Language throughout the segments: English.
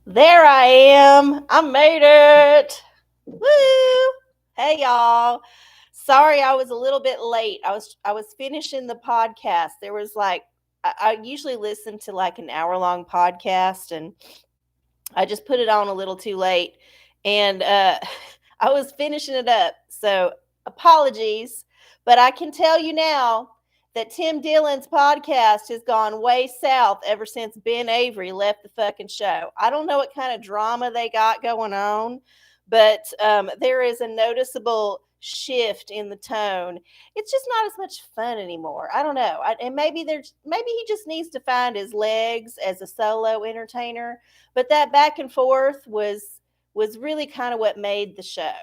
There I am. I made it. Woo! Hey y'all. Sorry I was a little bit late. I was finishing the podcast. There was I usually listen to like an hour long podcast and I just put it on a little too late and I was finishing it up. So apologies, but I can tell you now that Tim Dillon's podcast has gone way south ever since Ben Avery left the fucking show. I don't know what kind of drama they got going on, but there is a noticeable shift in the tone. It's just not as much fun anymore. I don't know. And maybe he just needs to find his legs as a solo entertainer, but that back and forth was really kind of what made the show.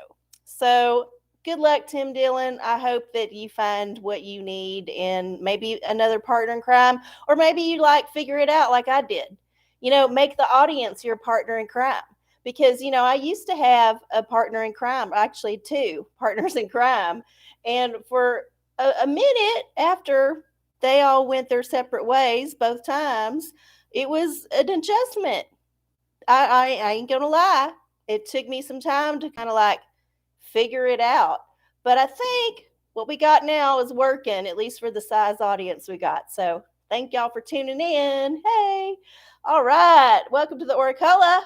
So good luck, Tim Dillon. I hope that you find what you need in maybe another partner in crime, or maybe you like figure it out like I did. Make the audience your partner in crime. Because, I used to have a partner in crime, actually two partners in crime. And for a minute after they all went their separate ways both times, it was an adjustment. I ain't gonna lie. It took me some time to kind of like figure it out. But I think what we got now is working, at least for the size audience we got. So thank y'all for tuning in. Hey. All right. Welcome to the OraCola.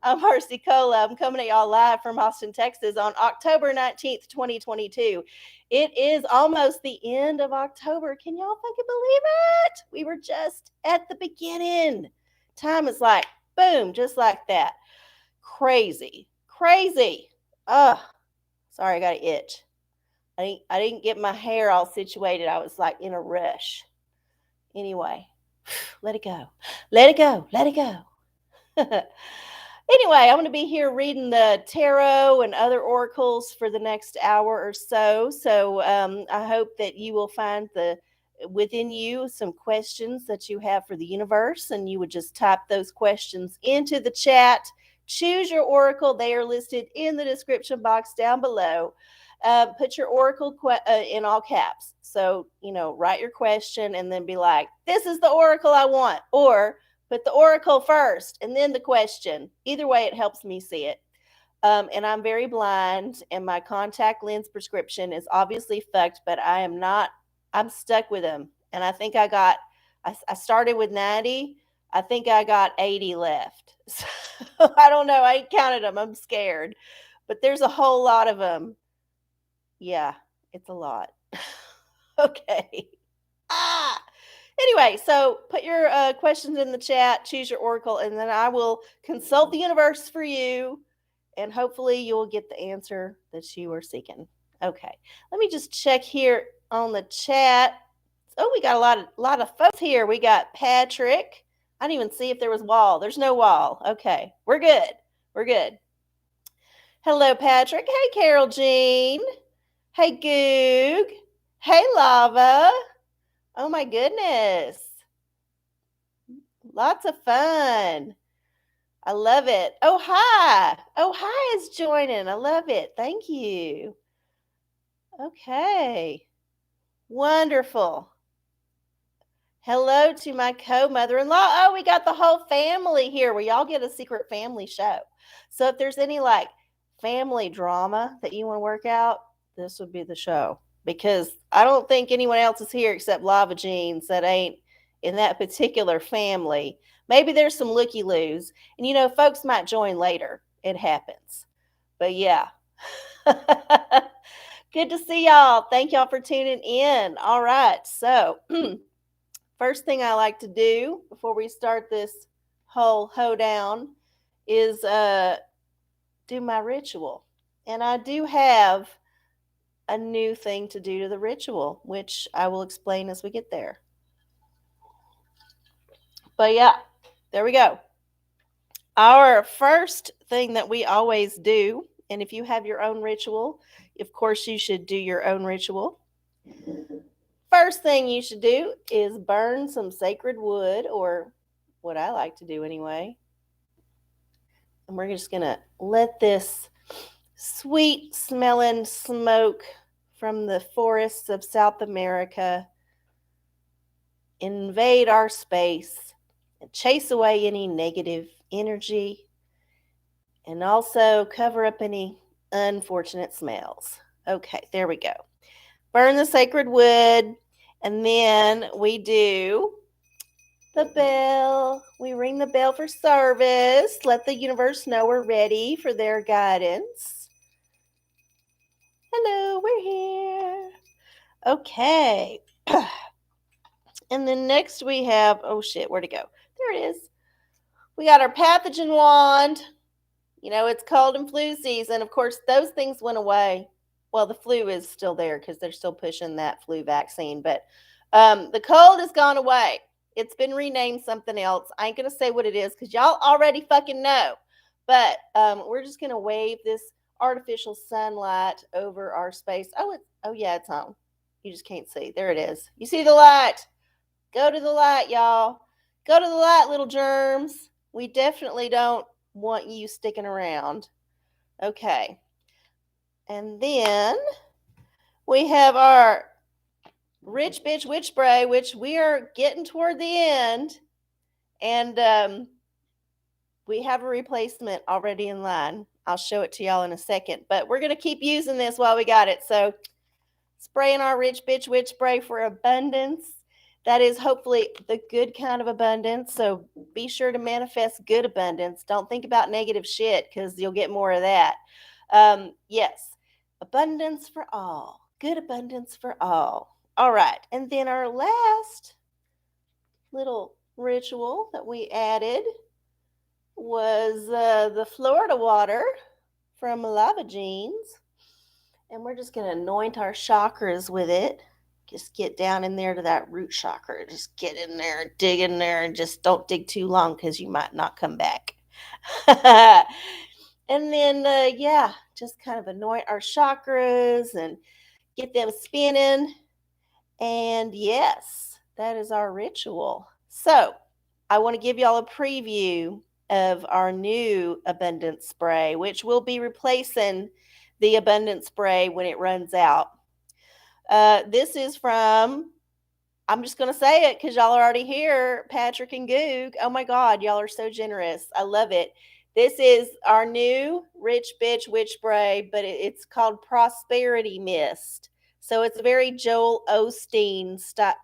I'm arcieoracola. I'm coming to y'all live from Austin, Texas on October 19th, 2022. It is almost the end of October. Can y'all fucking believe it? We were just at the beginning. Time is like, boom, just like that. Crazy. Crazy. Ugh. Sorry, I got an itch. I didn't get my hair all situated. I was like in a rush. Anyway, let it go. Let it go. Let it go. Anyway, I'm going to be here reading the tarot and other oracles for the next hour or so. So I hope that you will find within you some questions that you have for the universe, and you would just type those questions into the chat. Choose your oracle. They are listed in the description box down below. Put your oracle in all caps. So, write your question and then be like, this is the oracle I want. Or put the oracle first and then the question. Either way, it helps me see it. And I'm very blind, and my contact lens prescription is obviously fucked, but I am not. I'm stuck with them. And I think I started with 90. I think I got 80 left. So I don't know. I ain't counted them. I'm scared. But there's a whole lot of them. Yeah, it's a lot. Okay. Anyway, so put your questions in the chat, choose your oracle, and then I will consult the universe for you, and hopefully you will get the answer that you are seeking. Okay, let me just check here on the chat. Oh, we got a lot of folks here. We got Patrick. I didn't even see if there was wall. There's no wall. Okay, we're good. We're good. Hello, Patrick. Hey, Carol Jean. Hey, Goog. Hey, Lava. Oh, my goodness. Lots of fun. I love it. Oh, hi. Oh, hi is joining. I love it. Thank you. Okay. Wonderful. Hello to my co-mother-in-law. Oh, we got the whole family here. We all get a secret family show. So if there's any like family drama that you want to work out, this would be the show. Because I don't think anyone else is here except Lava Jeans that ain't in that particular family. Maybe there's some looky-loos. And folks might join later. It happens. But yeah. Good to see y'all. Thank y'all for tuning in. All right. So first thing I like to do before we start this whole hoedown is do my ritual. And I do have a new thing to do to the ritual, which I will explain as we get there. But yeah, there we go. Our first thing that we always do, and if you have your own ritual, of course you should do your own ritual. First thing you should do is burn some sacred wood, or what I like to do anyway. And we're just going to let this sweet smelling smoke from the forests of South America invade our space and chase away any negative energy, and also cover up any unfortunate smells. Okay, there we go. Burn the sacred wood, and then we do the bell. We ring the bell for service. Let the universe know we're ready for their guidance. Hello, we're here. Okay. And then next we have, oh shit, where'd it go? There it is. We got our pathogen wand. You know, it's cold and flu season. Of course, those things went away. Well, the flu is still there because they're still pushing that flu vaccine, but the cold has gone away. It's been renamed something else. I ain't going to say what it is because y'all already fucking know. But we're just going to wave this artificial sunlight over our space. Oh yeah, it's on. You just can't see. There it is. You see the light? Go to the light, y'all. Go to the light, little germs. We definitely don't want you sticking around. Okay. And then we have our Rich Bitch Witch Spray, which we are getting toward the end. And we have a replacement already in line. I'll show it to y'all in a second. But we're going to keep using this while we got it. So spraying our Rich Bitch Witch Spray for abundance. That is hopefully the good kind of abundance. So be sure to manifest good abundance. Don't think about negative shit because you'll get more of that. Yes, abundance for all. Good abundance for all. All right. And then our last little ritual that we added was the Florida water from Lava Jeans. And we're just going to anoint our chakras with it. Just get down in there to that root chakra. Just get in there, dig in there, and just don't dig too long because you might not come back. And then, yeah, just kind of anoint our chakras and get them spinning. And yes, that is our ritual. So I want to give y'all a preview of our new abundance spray, which will be replacing the abundance spray when it runs out. This is from, I'm just going to say it because y'all are already here, Patrick and Goog. Oh my God, y'all are so generous. I love it. This is our new Rich Bitch Witch Spray, but it's called Prosperity Mist. So it's a very Joel Osteen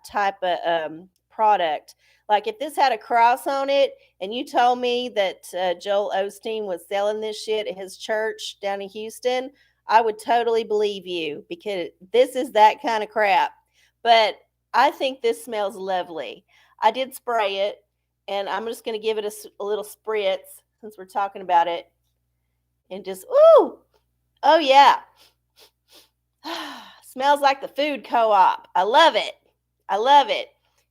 type of product. Like if this had a cross on it and you told me that Joel Osteen was selling this shit at his church down in Houston, I would totally believe you because this is that kind of crap. But I think this smells lovely. I did spray it, and I'm just going to give it a little spritz since we're talking about it. And just, ooh, oh yeah. Smells like the food co-op. I love it. I love it.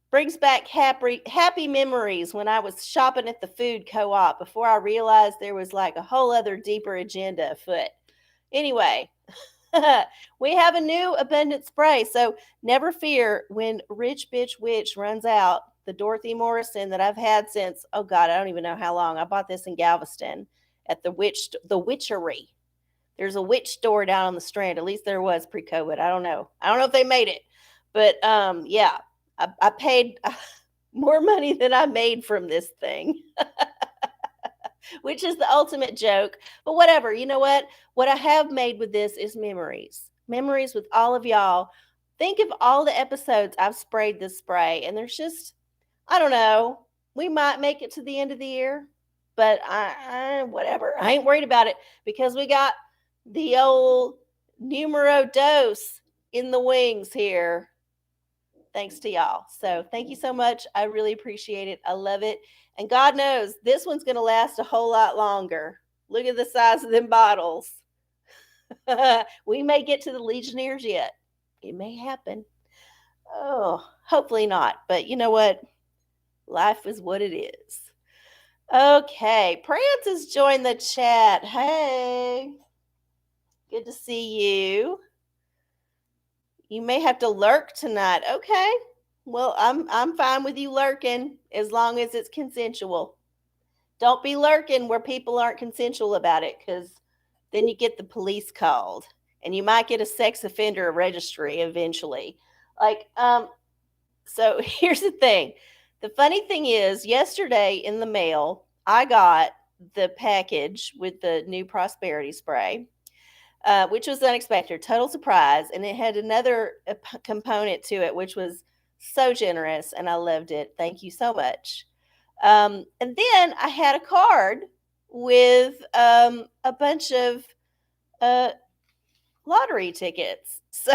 Brings back happy memories when I was shopping at the food co-op before I realized there was like a whole other deeper agenda afoot. Anyway, we have a new abundant spray. So never fear when Rich Bitch Witch runs out. The Dorothy Morrison that I've had since, oh God, I don't even know how long. I bought this in Galveston at the Witchery. There's a witch store down on the Strand. At least there was pre-COVID. I don't know. I don't know if they made it. But yeah, I paid more money than I made from this thing. Which is the ultimate joke. But whatever, you know what? What I have made with this is memories. Memories with all of y'all. Think of all the episodes I've sprayed this spray. And there's just, I don't know. We might make it to the end of the year. But whatever. I ain't worried about it because we got the old numero dos in the wings here. Thanks to y'all. So thank you so much. I really appreciate it. I love it. And God knows this one's going to last a whole lot longer. Look at the size of them bottles. We may get to the Legionnaires yet. It may happen. Oh, hopefully not. But you know what? Life is what it is. Okay. Prance has joined the chat. Hey. Good to see you. You may have to lurk tonight. Okay. Well, I'm fine with you lurking as long as it's consensual. Don't be lurking where people aren't consensual about it because then you get the police called and you might get a sex offender registry eventually. Like, so here's the thing. The funny thing is, yesterday in the mail, I got the package with the new prosperity spray, which was unexpected, total surprise. And it had another component to it, which was so generous, and I loved it. Thank you so much. And then I had a card with a bunch of uh, lottery tickets. So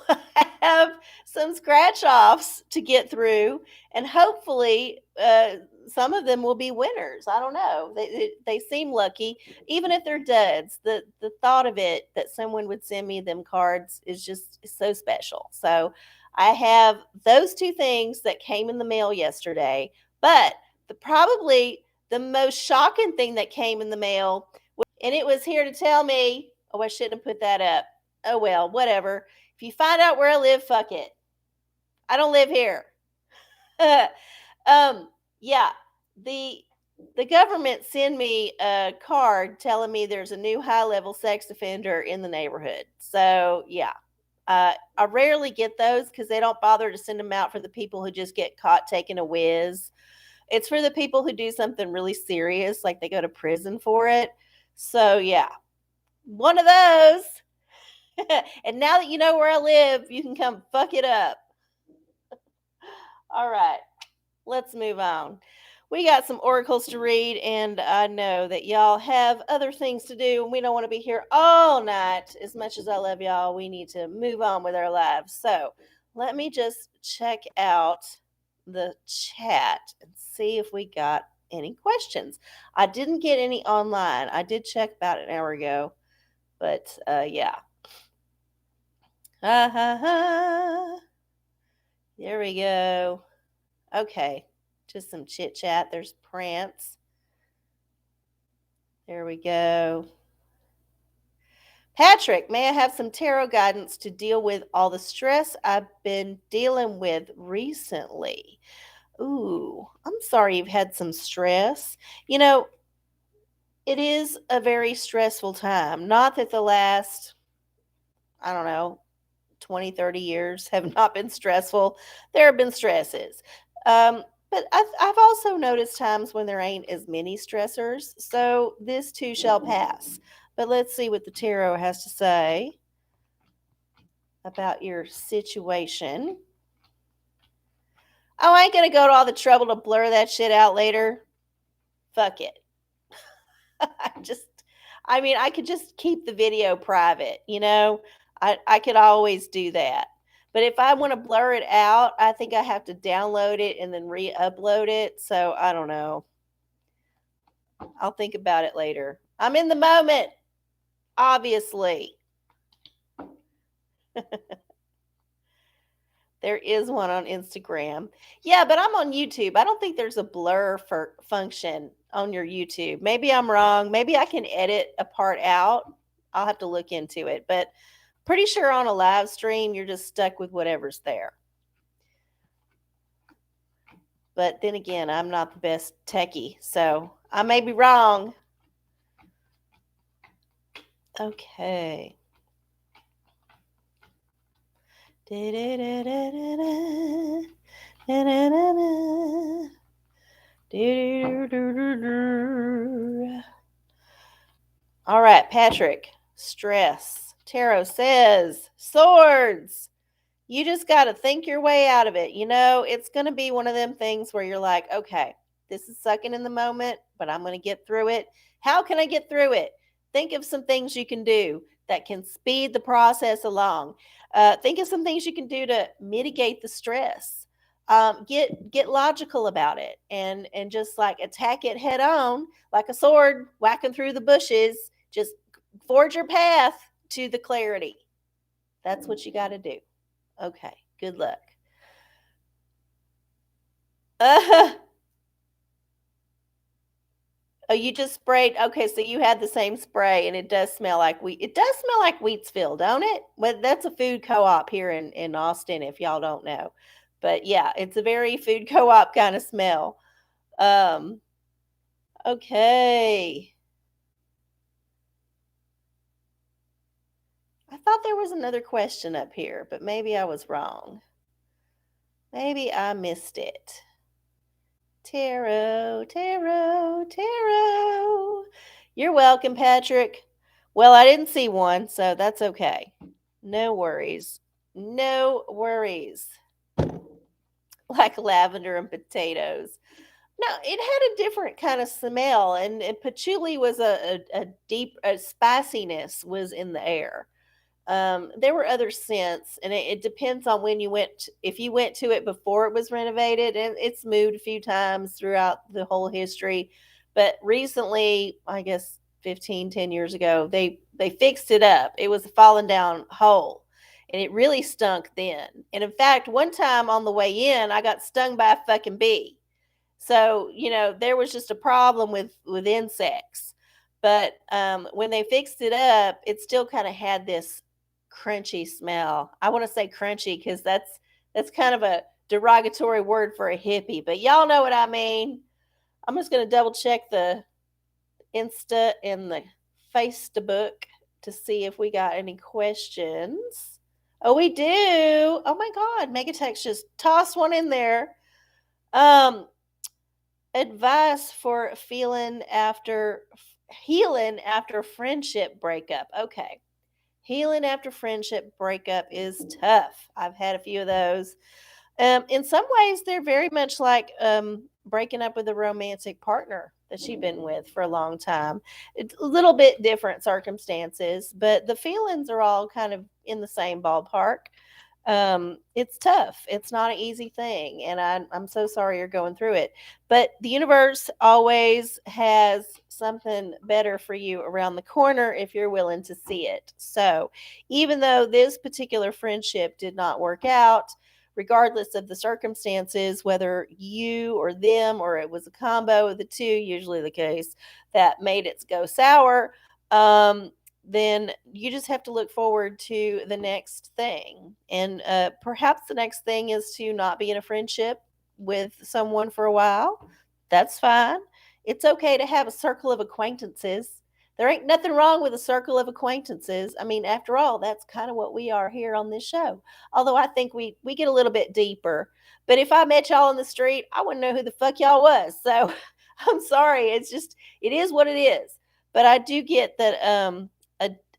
I have some scratch offs to get through, and hopefully, some of them will be winners. I don't know. They seem lucky, even if they're duds. The thought of it that someone would send me them cards is just so special. So I have those two things that came in the mail yesterday, but probably the most shocking thing that came in the mail, and it was here to tell me, oh, I shouldn't have put that up. Oh, well, whatever. If you find out where I live, fuck it. I don't live here. Yeah, the the government sent me a card telling me there's a new high level sex offender in the neighborhood. So yeah, I rarely get those because they don't bother to send them out for the people who just get caught taking a whiz. It's for the people who do something really serious, like they go to prison for it. So yeah, one of those. And now that you know where I live, you can come fuck it up. All right, let's move on. We got some oracles to read, and I know that y'all have other things to do, and we don't want to be here all night. As much as I love y'all, we need to move on with our lives. So let me just check out the chat and see if we got any questions. I didn't get any online. I did check about an hour ago, but yeah. Ha ha ha. There we go. Okay. Just some chit chat. There's Prance. There we go. Patrick, may I have some tarot guidance to deal with all the stress I've been dealing with recently? Ooh, I'm sorry you've had some stress. You know, it is a very stressful time. Not that the last, I don't know, 20, 30 years have not been stressful. There have been stresses. But I've also noticed times when there ain't as many stressors. So this too shall pass. But let's see what the tarot has to say about your situation. Oh, I ain't going to go to all the trouble to blur that shit out later. Fuck it. I just, I mean, I could just keep the video private, you know? I could always do that. But if I want to blur it out, I think I have to download it and then re upload it. So I don't know. I'll think about it later. I'm in the moment, obviously. There is one on Instagram. Yeah, but I'm on YouTube. I don't think there's a blur for function on your YouTube. Maybe I'm wrong. Maybe I can edit a part out. I'll have to look into it. But pretty sure on a live stream, you're just stuck with whatever's there. But then again, I'm not the best techie, so I may be wrong. Okay. All right, Patrick. Stress. Tarot says swords. You just got to think your way out of it. You know, it's going to be one of them things where you're like, okay, this is sucking in the moment, but I'm going to get through it. How can I get through it? Think of some things you can do that can speed the process along. Think of some things you can do to mitigate the stress. Get logical about it and just like attack it head on like a sword whacking through the bushes. Just forge your path to the clarity. That's what you got to do. Okay, good luck. Oh, you just sprayed. Okay, so you had the same spray, and it does smell like wheat. It does smell like Wheatsville, don't it? Well, that's a food co-op here in Austin, if y'all don't know. But yeah, it's a very food co-op kind of smell. Um, okay. I thought there was another question up here, but maybe I was wrong. Maybe I missed it. Tarot, tarot, tarot. You're welcome, Patrick. Well, I didn't see one, so that's okay. No worries. No worries. Like lavender and potatoes. No, it had a different kind of smell, and patchouli was a deep spiciness was in the air. There were other scents, and it depends on when you went. If you went to it before it was renovated, and it's moved a few times throughout the whole history, but recently, I guess 15, 10 years ago, they fixed it up. It was a fallen down hole, and it really stunk then. And in fact, one time on the way in, I got stung by a fucking bee. So, there was just a problem with insects. But when they fixed it up, it still kind of had this crunchy smell. I want to say crunchy because that's kind of a derogatory word for a hippie, but y'all know what I mean. I'm just going to double check the Insta and the Facebook to see if we got any questions. Oh, we do. Oh my God, Megatex just tossed one in there. Advice for healing after friendship breakup. Okay. Healing after friendship breakup is tough. I've had a few of those. In some ways, they're very much like breaking up with a romantic partner that you've been with for a long time. It's a little bit different circumstances, but the feelings are all kind of in the same ballpark. It's tough. It's not an easy thing, and I'm so sorry you're going through it. But the universe always has something better for you around the corner if you're willing to see it. So, even though this particular friendship did not work out, regardless of the circumstances, whether you or them or it was a combo of the two, usually the case, that made it go sour, then you just have to look forward to the next thing. And perhaps the next thing is to not be in a friendship with someone for a while. That's fine. It's okay to have a circle of acquaintances. There ain't nothing wrong with a circle of acquaintances. I mean, after all, that's kind of what we are here on this show. Although I think we get a little bit deeper. But if I met y'all on the street, I wouldn't know who the fuck y'all was. So I'm sorry. It is what it is. But I do get that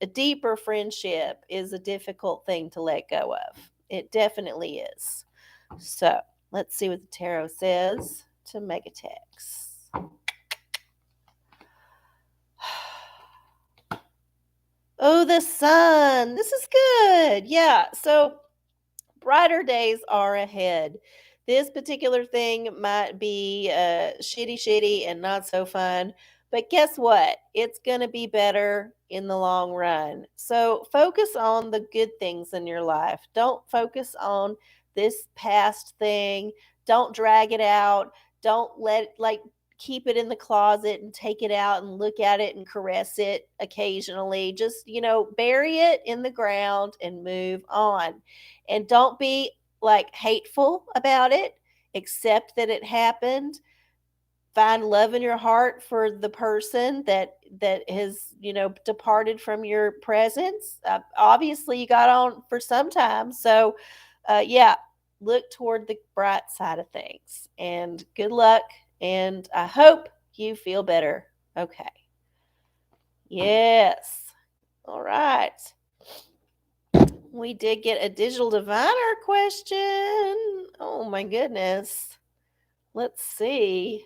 a deeper friendship is a difficult thing to let go of. It definitely is. So let's see what the tarot says to Megatex. Oh, the sun. This is good. Yeah. So brighter days are ahead. This particular thing might be shitty and not so fun, but guess what? It's going to be better in the long run. So focus on the good things in your life. Don't focus on this past thing. Don't drag it out. Don't let it, like, keep it in the closet and take it out and look at it and caress it occasionally. Just, bury it in the ground and move on. And don't be like hateful about it. Accept that it happened. Find love in your heart for the person that has departed from your presence. Obviously, you got on for some time, so yeah, look toward the bright side of things. And good luck. And I hope you feel better. Okay. Yes. All right. We did get a digital diviner question. Oh my goodness. Let's see.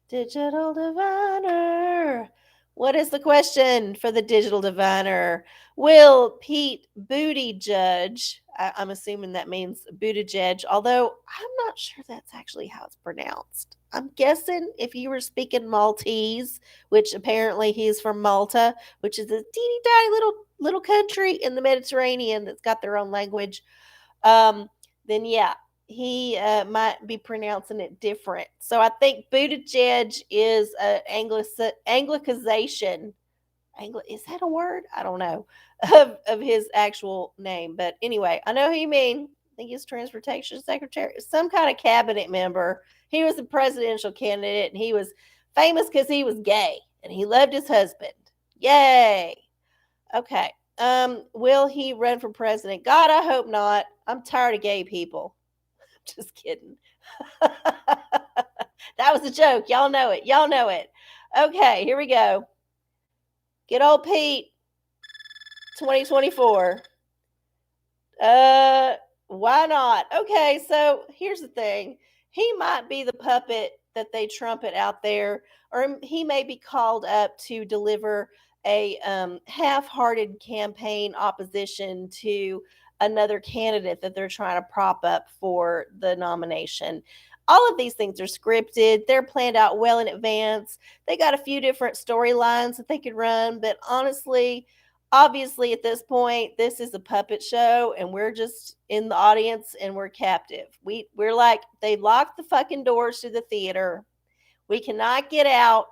Digital diviner. What is the question for the digital diviner? Will Pete Buttigieg, I'm assuming that means Buttigieg, although I'm not sure that's actually how it's pronounced. I'm guessing if you were speaking Maltese, which apparently he's from Malta, which is a teeny tiny little country in the Mediterranean that's got their own language, then yeah, he might be pronouncing it different. So I think Buttigieg is Anglicization. Is that a word? I don't know of his actual name. But anyway, I know who you mean. I think he's transportation secretary, some kind of cabinet member. He was a presidential candidate, and he was famous because he was gay and he loved his husband. Yay. Okay. Will he run for president? God, I hope not. I'm tired of gay people. Just kidding. That was a joke. Y'all know it. Y'all know it. Okay, here we go. Good old Pete, 2024. Uh, why not? Okay, so here's the thing. He might be the puppet that they trumpet out there, or he may be called up to deliver a half-hearted campaign opposition to another candidate that they're trying to prop up for the nomination. All of these things are scripted. They're planned out well in advance. They got a few different storylines that they could run, but honestly, obviously at this point this is a puppet show and we're just in the audience and we're captive. We're like, they locked the fucking doors to the theater. We cannot get out.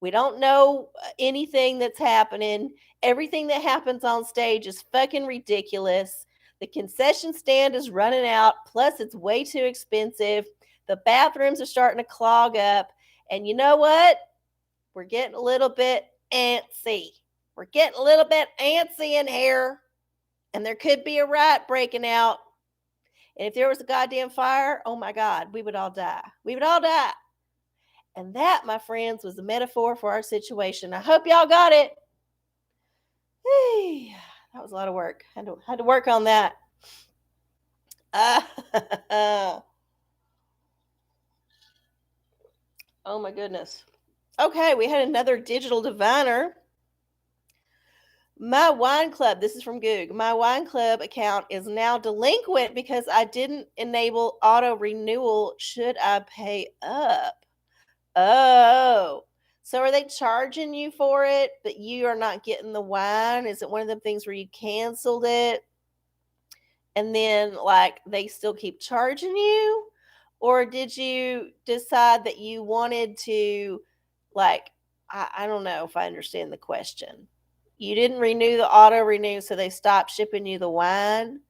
We don't know anything that's happening. Everything that happens on stage is fucking ridiculous. The concession stand is running out, plus it's way too expensive. The bathrooms are starting to clog up, and you know what, we're getting a little bit antsy. We're getting a little bit antsy in here, and there could be a riot breaking out. And if there was a goddamn fire, oh my God, we would all die. We would all die. And that, my friends, was a metaphor for our situation. I hope y'all got it. Hey, that was a lot of work. Had to work on that. Oh my goodness. Okay, we had another digital diviner. My wine club, this is from Goog. My wine club account is now delinquent because I didn't enable auto renewal. Should I pay up? Oh, so are they charging you for it, but you are not getting the wine? Is it one of them things where you canceled it and then like they still keep charging you? Or did you decide that you wanted to, like, I don't know if I understand the question. You didn't renew the auto renew, so they stopped shipping you the wine.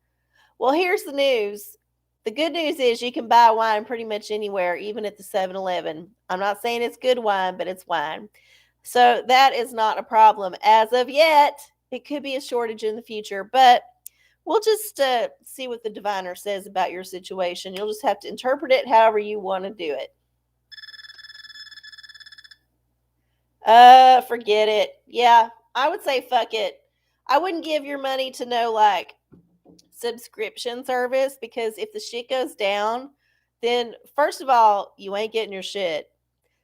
Well, here's the news. The good news is you can buy wine pretty much anywhere, even at the 7-Eleven. I'm not saying it's good wine, but it's wine. So that is not a problem as of yet. It could be a shortage in the future, but we'll just see what the diviner says about your situation. You'll just have to interpret it however you want to do it. Forget it. Yeah, I would say fuck it. I wouldn't give your money to no like subscription service, because if the shit goes down, then first of all, you ain't getting your shit.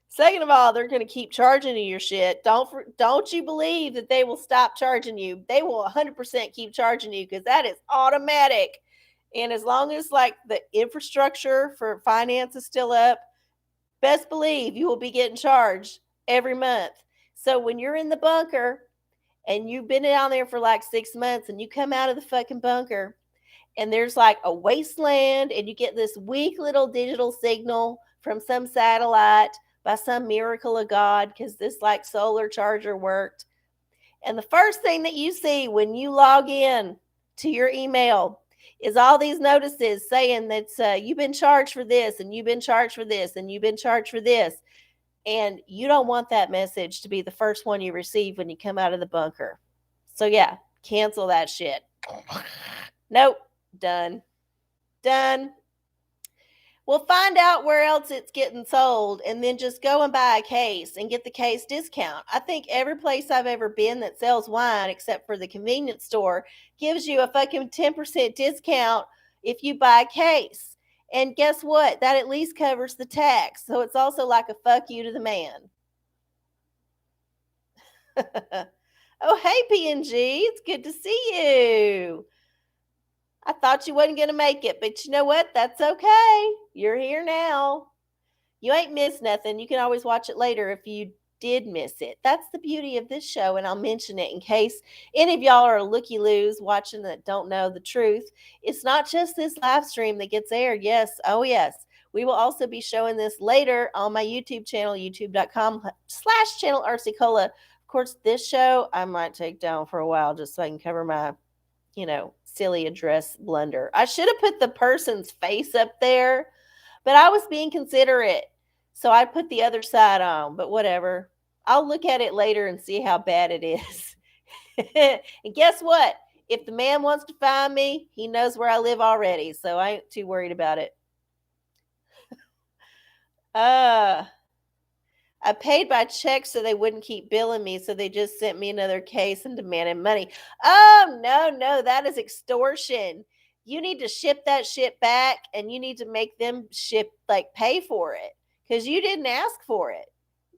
Second of all, they're going to keep charging you your shit. Don't you believe that they will stop charging you? They will 100% keep charging you because that is automatic. And as long as like the infrastructure for finance is still up, best believe you will be getting charged every month. So when you're in the bunker and you've been down there for like 6 months and you come out of the fucking bunker and there's like a wasteland and you get this weak little digital signal from some satellite by some miracle of God, because this like solar charger worked. And the first thing that you see when you log in to your email is all these notices saying that you've been charged for this and you've been charged for this and you've been charged for this. And you don't want that message to be the first one you receive when you come out of the bunker. So yeah, cancel that shit. Nope. Done. We'll find out where else it's getting sold and then just go and buy a case and get the case discount. I think every place I've ever been that sells wine, except for the convenience store, gives you a fucking 10% discount if you buy a case. And guess what? That at least covers the tax. So it's also like a fuck you to the man. Oh, hey, PNG. It's good to see you. I thought you wasn't going to make it, but you know what? That's okay. You're here now. You ain't missed nothing. You can always watch it later if you did miss it. That's the beauty of this show, and I'll mention it in case any of y'all are looky-loos watching that don't know the truth. It's not just this live stream that gets aired. Yes, oh yes. We will also be showing this later on my YouTube channel, youtube.com/channel arcieoracola. Of course, this show I might take down for a while just so I can cover my silly address blunder. I should have put the person's face up there, but I was being considerate. So I put the other side on, but whatever. I'll look at it later and see how bad it is. And guess what? If the man wants to find me, he knows where I live already. So I ain't too worried about it. Uh, I paid by check so they wouldn't keep billing me, so they just sent me another case and demanded money. Oh, no, no, that is extortion. You need to ship that shit back and you need to make them pay for it because you didn't ask for it.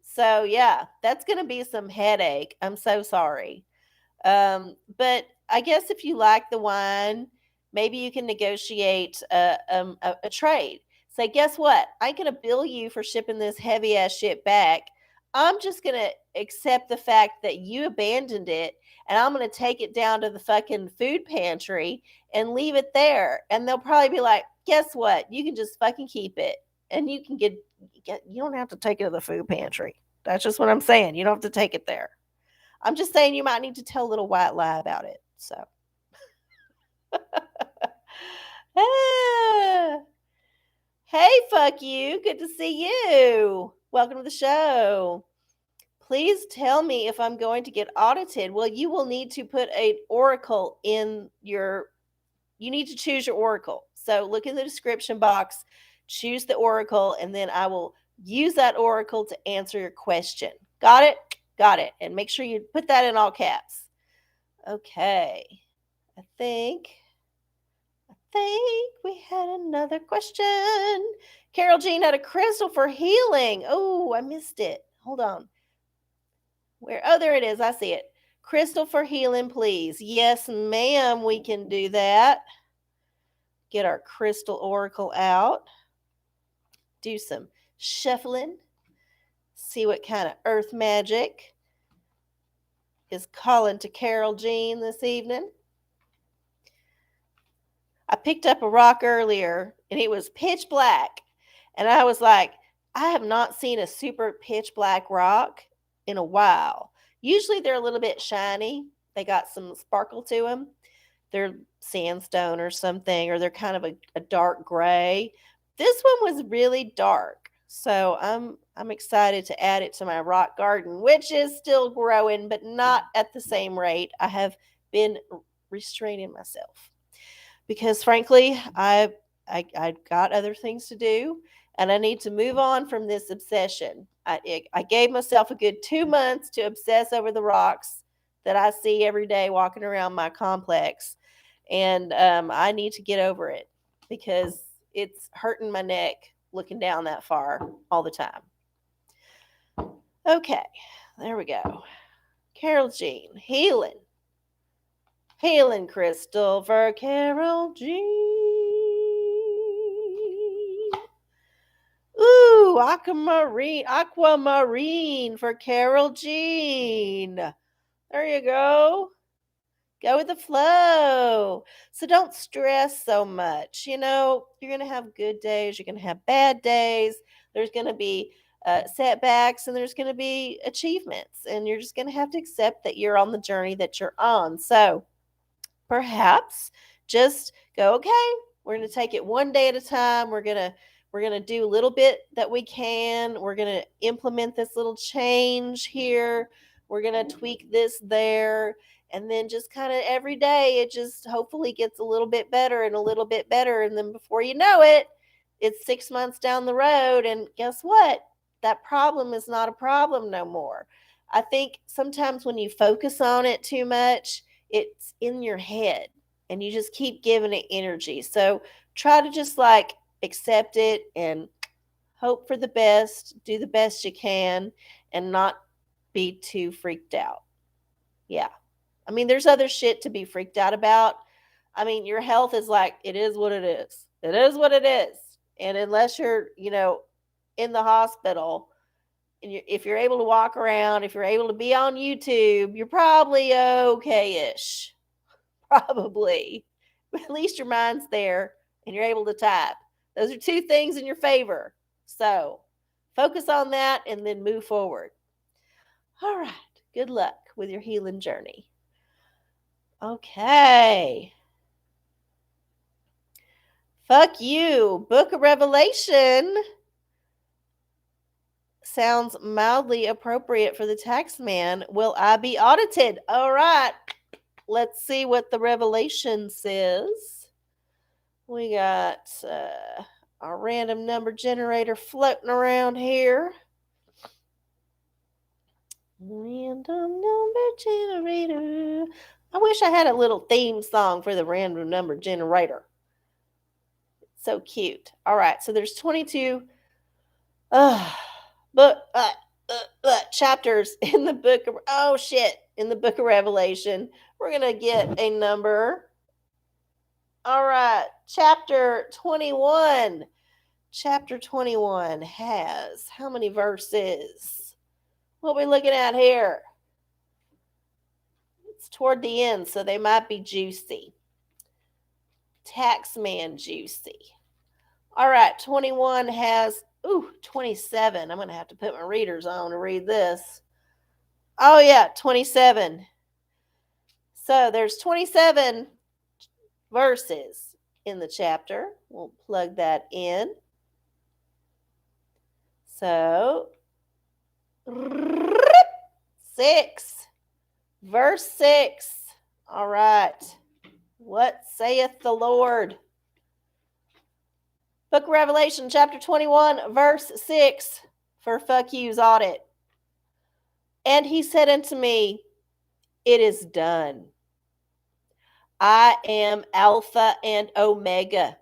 So, yeah, that's going to be some headache. I'm so sorry. But I guess if you like the wine, maybe you can negotiate a trade. Say, guess what? I ain't gonna bill you for shipping this heavy ass shit back. I'm just gonna accept the fact that you abandoned it, and I'm gonna take it down to the fucking food pantry and leave it there. And they'll probably be like, guess what? You can just fucking keep it, and you can get. You don't have to take it to the food pantry. That's just what I'm saying. You don't have to take it there. I'm just saying you might need to tell a little white lie about it. So, ah. Hey, fuck you. Good to see you. Welcome to the show. Please tell me if I'm going to get audited. Well, you will need to put an oracle in you need to choose your oracle. So look in the description box, choose the oracle, and then I will use that oracle to answer your question. Got it? Got it. And make sure you put that in all caps. Okay. I think we had another question. Carol Jean had a crystal for healing. Oh, I missed it. Hold on. Where? Oh, there it is. I see it. Crystal for healing, please. Yes, ma'am, we can do that. Get our crystal oracle out. Do some shuffling. See what kind of earth magic is calling to Carol Jean this evening. I picked up a rock earlier and it was pitch black. And I was like, I have not seen a super pitch black rock in a while. Usually they're a little bit shiny. They got some sparkle to them. They're sandstone or something, or they're kind of a dark gray. This one was really dark. So I'm excited to add it to my rock garden, which is still growing, but not at the same rate. I have been restraining myself because frankly, I got other things to do and I need to move on from this obsession. I gave myself a good 2 months to obsess over the rocks that I see every day walking around my complex. And I need to get over it because it's hurting my neck looking down that far all the time. Okay, there we go. Carol Jean, healing. Healing crystal for Carol Jean. Ooh, aquamarine for Carol Jean. There you go. Go with the flow. So don't stress so much. You know, you're going to have good days. You're going to have bad days. There's going to be setbacks and there's going to be achievements. And you're just going to have to accept that you're on the journey that you're on. So perhaps just go, okay, we're going to take it one day at a time. We're going to do a little bit that we can. We're going to implement this little change here. We're going to tweak this there. And then just kind of every day, it just hopefully gets a little bit better and a little bit better. And then before you know it, it's 6 months down the road. And guess what? That problem is not a problem no more. I think sometimes when you focus on it too much, it's in your head and you just keep giving it energy. So try to just accept it and hope for the best, do the best you can, and not be too freaked out. Yeah. I mean, there's other shit to be freaked out about. I mean, your health is it is what it is. It is what it is. And unless you're, in the hospital, and if you're able to walk around, if you're able to be on YouTube, you're probably okay-ish. Probably. But at least your mind's there and you're able to type. Those are two things in your favor. So focus on that and then move forward. All right. Good luck with your healing journey. Okay. Fuck you. Book of Revelation sounds mildly appropriate for the tax man. Will I be audited? All right. Let's see what the revelation says. We got our random number generator floating around here. Random number generator. I wish I had a little theme song for the random number generator. It's so cute. All right, so there's 22 but chapters in the book of in the book of Revelation. We're gonna get a number. All right, chapter 21. Chapter 21 has how many verses? What are we looking at here? It's toward the end, so they might be juicy. Taxman juicy. All right, 21 has 27. I'm going to have to put my readers on to read this. Oh yeah, 27. So there's 27 verses in the chapter. We'll plug that in. So 6. Verse 6. All right. What saith the Lord? Book of Revelation, chapter 21, verse 6, for fuck you's audit. And he said unto me, it is done. I am Alpha and Omega,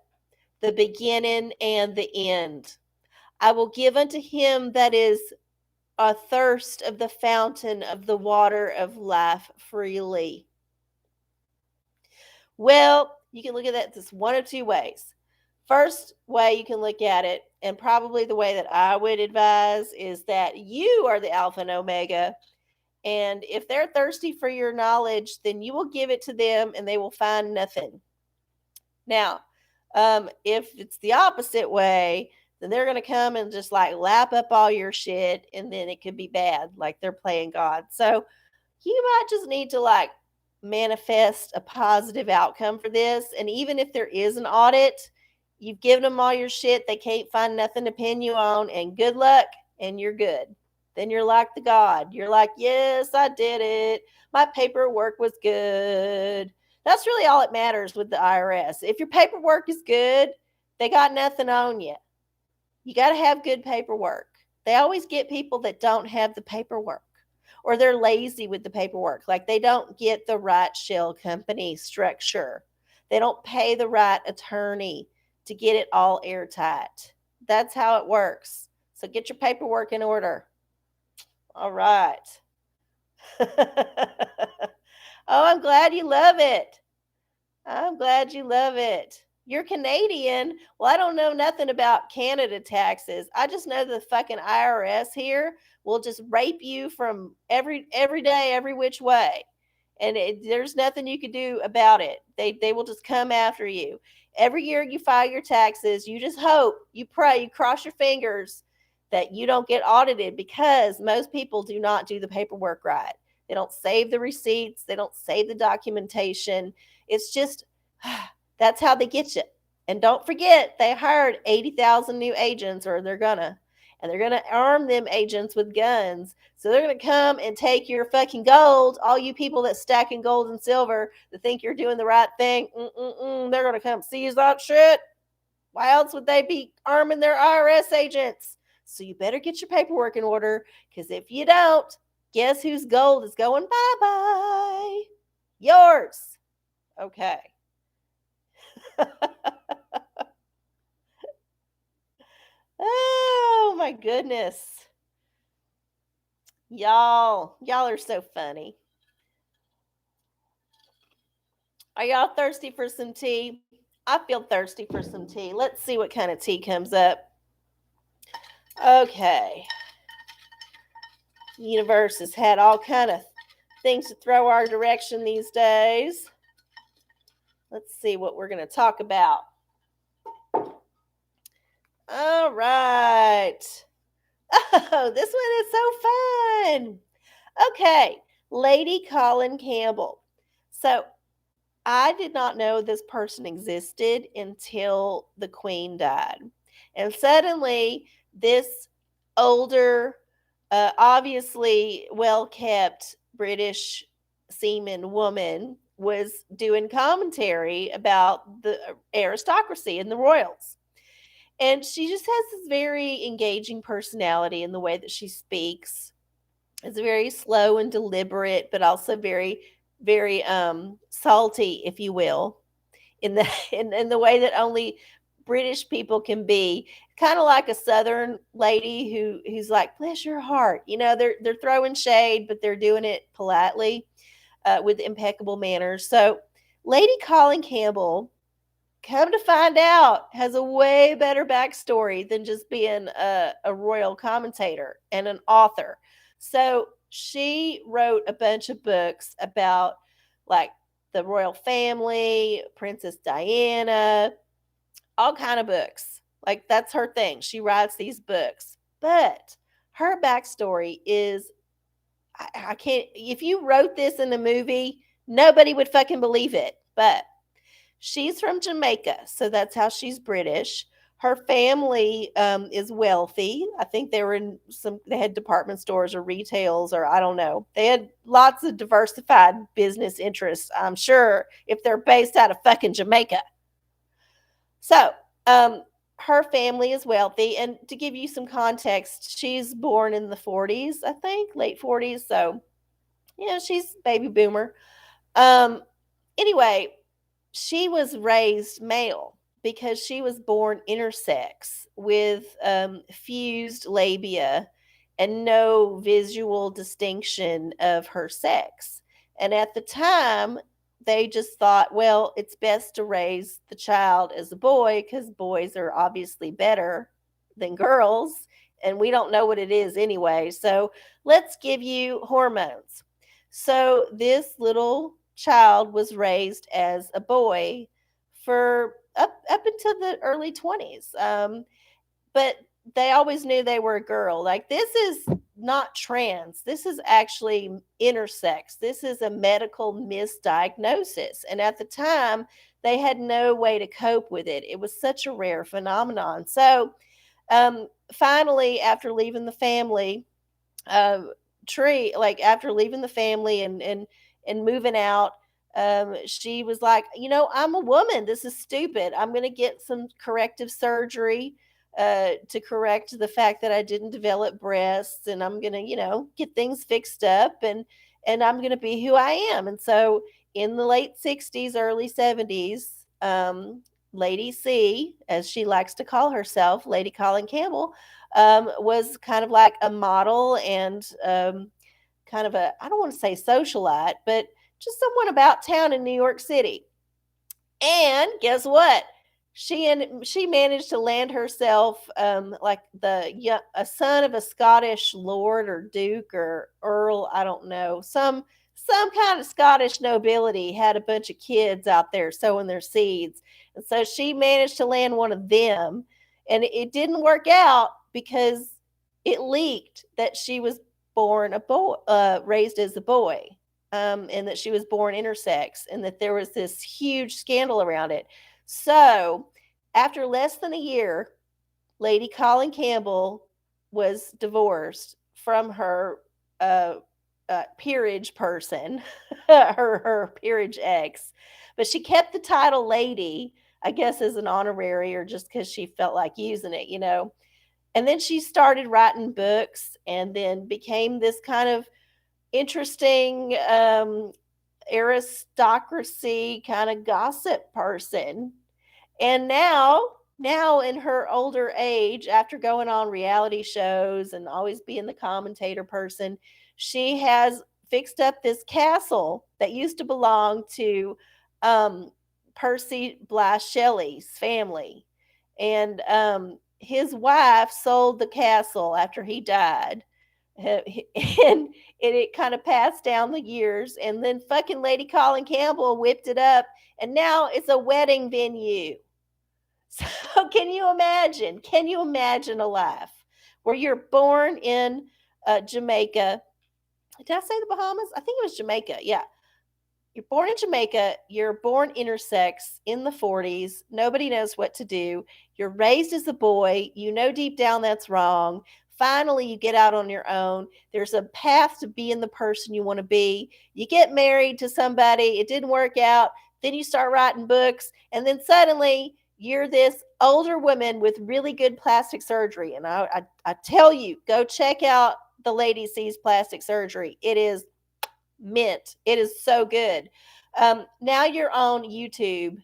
the beginning and the end. I will give unto him that is athirst of the fountain of the water of life freely. Well, you can look at that this one of two ways. First way you can look at it, and probably the way that I would advise, is that you are the Alpha and Omega. And if they're thirsty for your knowledge, then you will give it to them and they will find nothing. Now, if it's the opposite way, then they're going to come and just like lap up all your shit, and then it could be bad, like they're playing God. So you might just need to like manifest a positive outcome for this. And even if there is an audit, you've given them all your shit, they can't find nothing to pin you on, and good luck, and you're good. Then you're like the God. You're like, yes, I did it. My paperwork was good. That's really all that matters with the IRS. If your paperwork is good, they got nothing on you. You got to have good paperwork. They always get people that don't have the paperwork, or they're lazy with the paperwork. Like they don't get the right shell company structure. They don't pay the right attorney to get it all airtight. That's how it works. So get your paperwork in order. All right. Oh, I'm glad you love it. I'm glad you love it. You're Canadian. Well, I don't know nothing about Canada taxes. I just know the fucking IRS here will just rape you from every day, every which way. And there's nothing you can do about it. They will just come after you. Every year you file your taxes, you just hope, you pray, you cross your fingers that you don't get audited, because most people do not do the paperwork right. They don't save the receipts. They don't save the documentation. It's just, that's how they get you. And don't forget, they hired 80,000 new agents, or they're going to arm them agents with guns. So they're going to come and take your fucking gold. All you people that stack in gold and silver that think you're doing the right thing, they're going to come seize that shit. Why else would they be arming their IRS agents? So you better get your paperwork in order, because if you don't, guess whose gold is going bye-bye? Yours. Okay. Oh, my goodness. Y'all are so funny. Are y'all thirsty for some tea? I feel thirsty for some tea. Let's see what kind of tea comes up. Okay. The universe has had all kind of things to throw our direction these days. Let's see what we're going to talk about. All right. Oh, this one is so fun. Okay. Lady Colin Campbell. So I did not know this person existed until the Queen died. And suddenly this older, obviously well-kept British seaman woman was doing commentary about the aristocracy and the royals. And she just has this very engaging personality in the way that she speaks. It's very slow and deliberate, but also very, very salty, if you will, in the in the way that only British people can be. Kind of like a Southern lady who's like, bless your heart. They're throwing shade, but they're doing it politely, with impeccable manners. So Lady Colin Campbell, come to find out, has a way better backstory than just being a royal commentator and an author. So she wrote a bunch of books about, like, the royal family, Princess Diana, all kind of books. Like, that's her thing. She writes these books. But her backstory is, I can't, if you wrote this in a movie, nobody would fucking believe it. But she's from Jamaica, so that's how she's British. Her family is wealthy. I think they were in some. They had department stores or retails, or I don't know. They had lots of diversified business interests. I'm sure if they're based out of fucking Jamaica. So, her family is wealthy, and to give you some context, she's born in the 40s, I think, late 40s. So, she's baby boomer. Um, anyway, she was raised male because she was born intersex with fused labia and no visual distinction of her sex. And at the time, they just thought, well, it's best to raise the child as a boy because boys are obviously better than girls. And we don't know what it is anyway. So let's give you hormones. So this little child was raised as a boy for up until the early 20s. But they always knew they were a girl. Like, this is not trans. This is actually intersex. This is a medical misdiagnosis. And at the time, they had no way to cope with it. It was such a rare phenomenon. So finally, after leaving the family, uh, like after leaving the family and moving out, she was like, I'm a woman, this is stupid, I'm going to get some corrective surgery to correct the fact that I didn't develop breasts, and I'm going to, get things fixed up, and I'm going to be who I am. And so in the late 60s, early 70s, Lady C, as she likes to call herself, Lady Colin Campbell, was kind of like a model and kind of a, I don't want to say socialite, but just someone about town in New York City. And guess what? She managed to land herself like a son of a Scottish lord or duke or earl, I don't know, some kind of Scottish nobility had a bunch of kids out there sowing their seeds. And so she managed to land one of them. And it didn't work out because it leaked that she was born a boy, raised as a boy, and that she was born intersex, and that there was this huge scandal around it. So, after less than a year, Lady Colin Campbell was divorced from her uh, peerage person, her peerage ex, but she kept the title lady, I guess, as an honorary or just because she felt like using it. And then she started writing books and then became this kind of interesting aristocracy kind of gossip person. And now in her older age, after going on reality shows and always being the commentator person, she has fixed up this castle that used to belong to um, Percy Bly Shelley's family. And his wife sold the castle after he died. And it kind of passed down the years. And then fucking Lady Colin Campbell whipped it up. And now it's a wedding venue. So can you imagine? Can you imagine a life where you're born in Jamaica? Did I say the Bahamas? I think it was Jamaica. Yeah. You're born in Jamaica. You're born intersex in the 40s. Nobody knows what to do. You're raised as a boy. You know deep down that's wrong. Finally, you get out on your own. There's a path to being the person you want to be. You get married to somebody. It didn't work out. Then you start writing books. And then suddenly you're this older woman with really good plastic surgery. And I tell you, go check out the Lady C's plastic surgery. It is mint. It is so good. Now you're on YouTube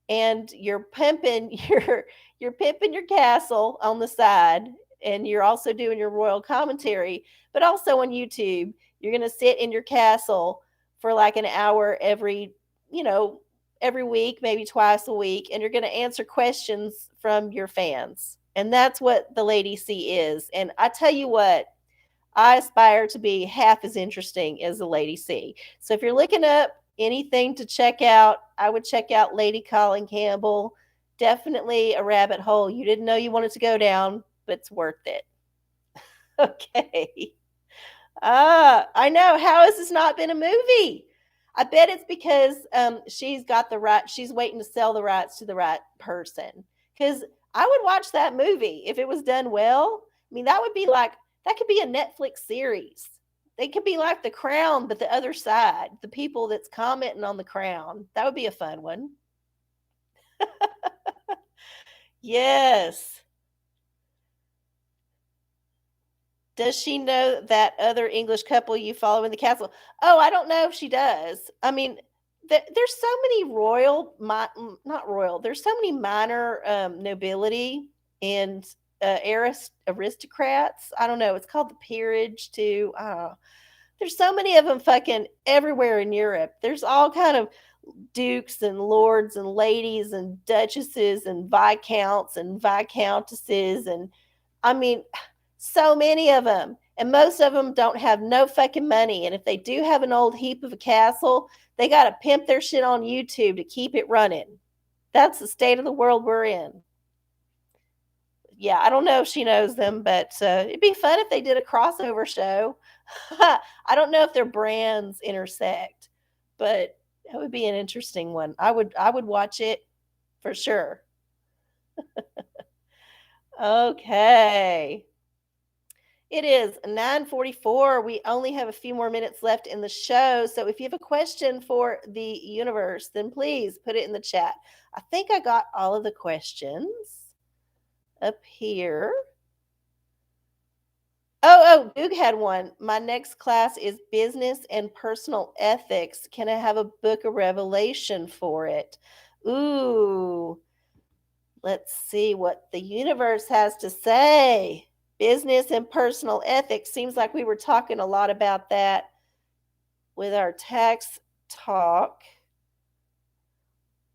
and you're pimping your castle on the side, and you're also doing your royal commentary, but also on YouTube you're going to sit in your castle for like an hour you know every week, maybe twice a week, and you're going to answer questions from your fans. And that's what the Lady C is. And I tell you what, I aspire to be half as interesting as the Lady C. So if you're looking up anything to check out, I would check out Lady Colin Campbell. Definitely a rabbit hole you didn't know you wanted to go down, but it's worth it. Okay. I know. How has this not been a movie? I bet it's because she's got the right. She's waiting to sell the rights to the right person. Because I would watch that movie if it was done well. I mean, that could be a Netflix series. They could be like The Crown, but the other side, the people that's commenting on The Crown. That would be a fun one. Yes. Does she know that other English couple you follow in the castle? Oh, I don't know if she does. I mean, there's so many not royal. There's so many minor nobility and aristocrats. I don't know. It's called the peerage too. There's so many of them fucking everywhere in Europe. There's all kind of dukes and lords and ladies and duchesses and viscounts and viscountesses, and I mean, so many of them. And most of them don't have no fucking money. And if they do have an old heap of a castle, they got to pimp their shit on YouTube to keep it running. That's the state of the world we're in. Yeah, I don't know if she knows them, but it'd be fun if they did a crossover show. I don't know if their brands intersect, but that would be an interesting one. I would watch it for sure. Okay. It is 9:44. We only have a few more minutes left in the show. So if you have a question for the universe, then please put it in the chat. I think I got all of the questions up here. Oh, Goog had one. My next class is business and personal ethics. Can I have a book of Revelation for it? Ooh, let's see what the universe has to say. Business and personal ethics. Seems like we were talking a lot about that with our tax talk.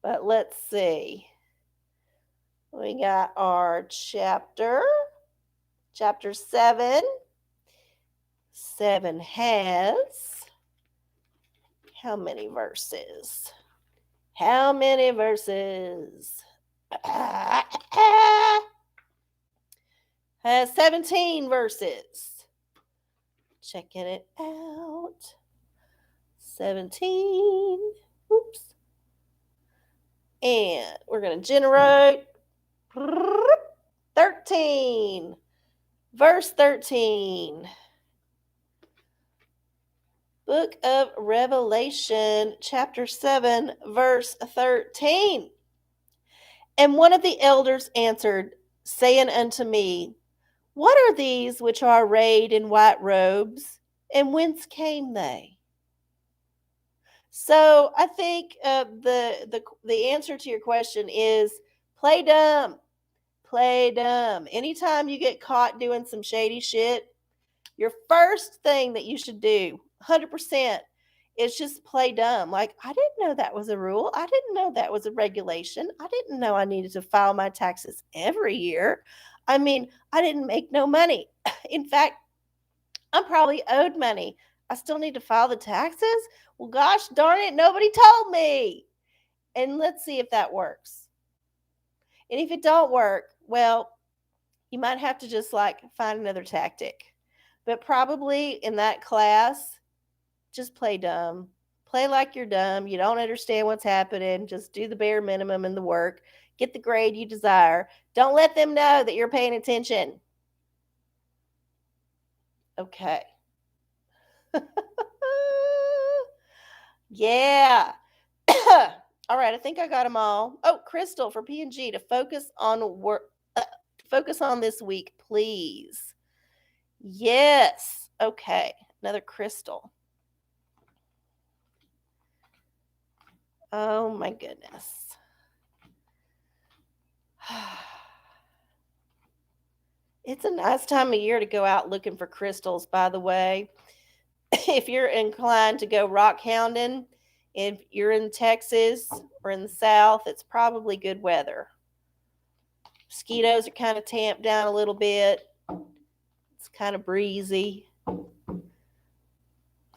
But let's see. We got our chapter 7. 7 has how many verses? How many verses? Has 17 verses. Checking it out. 17. Oops. And we're going to generate 13. Verse 13. Book of Revelation, chapter 7, verse 13. And one of the elders answered, saying unto me, what are these which are arrayed in white robes, and whence came they? So I think the answer to your question is play dumb. Play dumb. Anytime you get caught doing some shady shit, your first thing that you should do, 100%, is just play dumb. Like, I didn't know that was a rule. I didn't know that was a regulation. I didn't know I needed to file my taxes every year. I mean, I didn't make no money. In fact, I'm probably owed money. I still need to file the taxes? Well, gosh darn it, nobody told me. And let's see if that works. And if it don't work, well, you might have to just like find another tactic. But probably in that class, just play dumb. Play like you're dumb. You don't understand what's happening. Just do the bare minimum in the work. Get the grade you desire. Don't let them know that you're paying attention. Okay. Yeah. All right, I think I got them all. Oh, Crystal for P&G to focus on this week, please. Yes. Okay. Another Crystal. Oh my goodness. It's a nice time of year to go out looking for crystals, by the way. If you're inclined to go rock hounding, if you're in Texas or in the South, it's probably good weather. Mosquitoes are kind of tamped down a little bit. It's kind of breezy.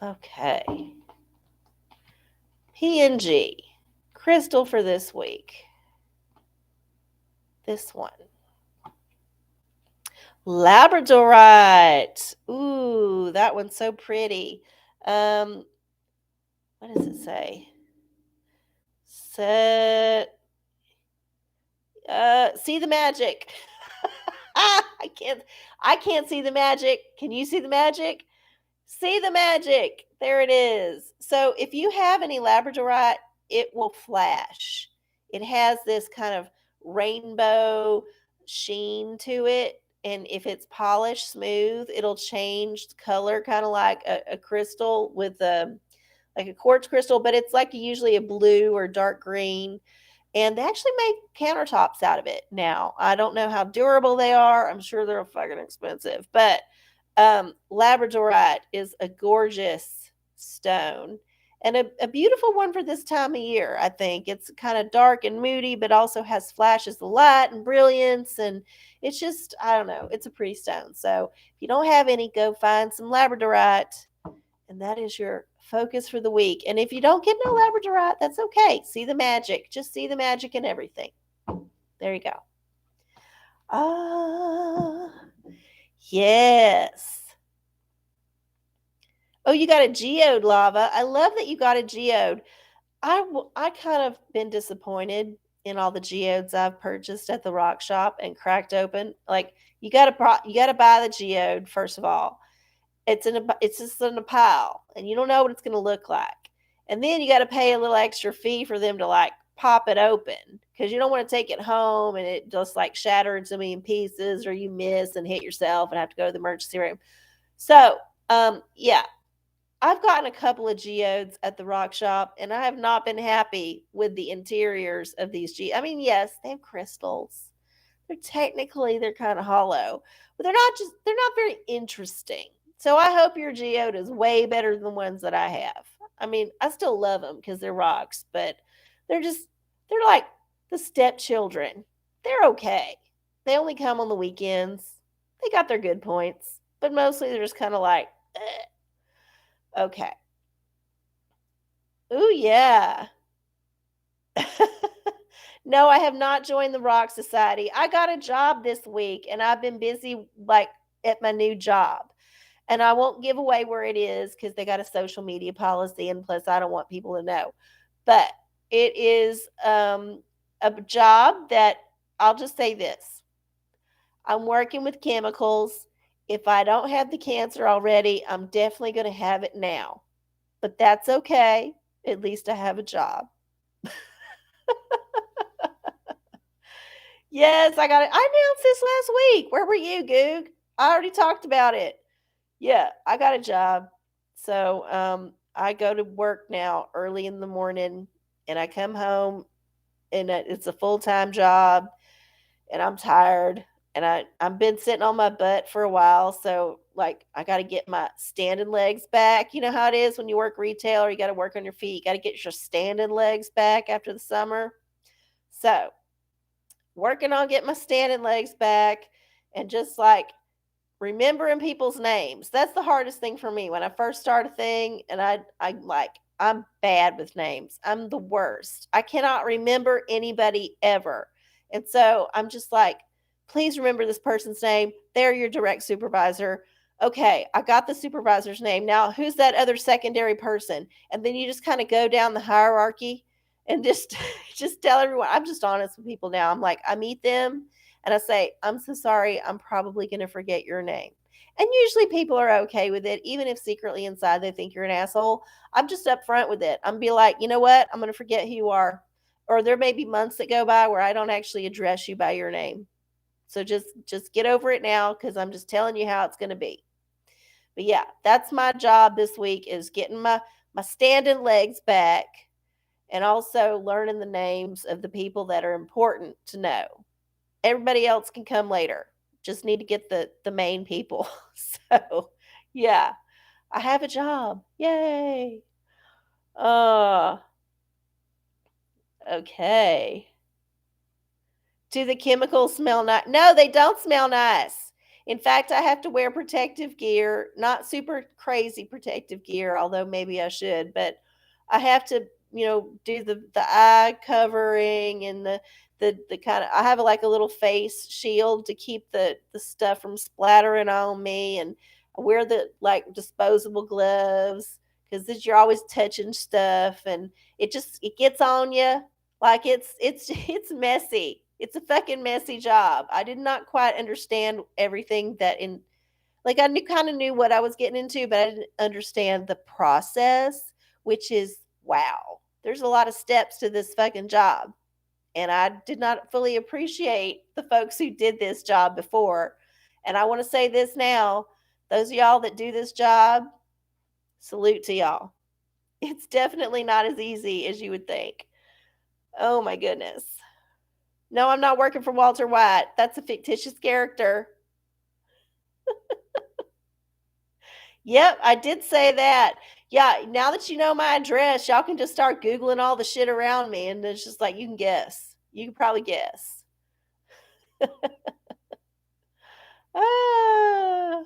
Okay. P&G. Crystal for this week. This one. Labradorite. Ooh, that one's so pretty. What does it say? Set. See the magic. I can't see the magic. Can you see the magic? See the magic. There it is. So if you have any labradorite, it will flash. It has this kind of rainbow sheen to it. And if it's polished smooth, it'll change color, kind of like a crystal with like a quartz crystal, but it's like usually a blue or dark green. And they actually make countertops out of it now. I don't know how durable they are. I'm sure they're fucking expensive, but labradorite is a gorgeous stone and a beautiful one for this time of year. I think it's kind of dark and moody, but also has flashes of light and brilliance. And it's just, I don't know, it's a pretty stone. So if you don't have any, go find some labradorite. And that is your focus for the week. And if you don't get no labradorite, that's okay. See the magic. Just see the magic in everything. There you go. Yes. Oh, you got a geode, Lava. I love that you got a geode. I kind of been disappointed in all the geodes I've purchased at the rock shop and cracked open. Like you got to buy the geode first of all. It's just in a pile, and you don't know what it's going to look like. And then you got to pay a little extra fee for them to like pop it open because you don't want to take it home and it just like shatter into a million pieces, or you miss and hit yourself and have to go to the emergency room. So, yeah, I've gotten a couple of geodes at the rock shop, and I have not been happy with the interiors of these geodes. I mean, yes, they have crystals. They're kind of hollow, but they're not very interesting. So I hope your geode is way better than the ones that I have. I mean, I still love them because they're rocks, but they're just they're like the stepchildren. They're okay. They only come on the weekends. They got their good points, but mostly they're just kind of like, okay. Ooh, yeah. No, I have not joined the Rock Society. I got a job this week and I've been busy like at my new job. And I won't give away where it is because they got a social media policy, and plus I don't want people to know. But it is a job that I'll just say this. I'm working with chemicals. If I don't have the cancer already, I'm definitely going to have it now. But that's okay. At least I have a job. Yes, I announced this last week. Where were you, Goog? I already talked about it. Yeah, I got a job. So I go to work now early in the morning, and I come home, and it's a full-time job, and I'm tired, and I've been sitting on my butt for a while. So like I got to get my standing legs back. You know how it is when you work retail, or you got to work on your feet. You got to get your standing legs back after the summer. So working on getting my standing legs back, and just like remembering people's names. That's the hardest thing for me when I first start a thing, and I'm bad with names. I'm the worst. I cannot remember anybody ever. And so I'm just like, please remember this person's name. They're your direct supervisor. Okay, I got the supervisor's name. Now, who's that other secondary person? And then you just kind of go down the hierarchy and just just tell everyone. I'm just honest with people now. I'm like, I meet them and I say, I'm so sorry, I'm probably going to forget your name. And usually people are okay with it, even if secretly inside they think you're an asshole. I'm just upfront with it. I'm be like, you know what? I'm going to forget who you are. or there may be months that go by where I don't actually address you by your name. So just get over it now cuz I'm just telling you how it's going to be. But yeah, that's my job this week is getting my standing legs back and also learning the names of the people that are important to know. Everybody else can come later. Just need to get the main people. So, yeah, I have a job. Yay. Uh, okay. Do the chemicals smell nice? No, they don't smell nice. In fact, I have to wear protective gear, not super crazy protective gear, although maybe I should, but I have to, do the eye covering and the kind of I have like a little face shield to keep the stuff from splattering on me, and I wear the like disposable gloves because you're always touching stuff and it gets on you like it's messy. It's a fucking messy job. I did not quite understand everything that in like I knew kind of knew what I was getting into, but I didn't understand the process, which is wow. There's a lot of steps to this fucking job. And I did not fully appreciate the folks who did this job before. And I want to say this now, those of y'all that do this job, salute to y'all. It's definitely not as easy as you would think. Oh my goodness. No, I'm not working for Walter White. That's a fictitious character. Yep, I did say that. Yeah, now that you know my address, y'all can just start Googling all the shit around me, and it's just like you can guess. You can probably guess. Ah.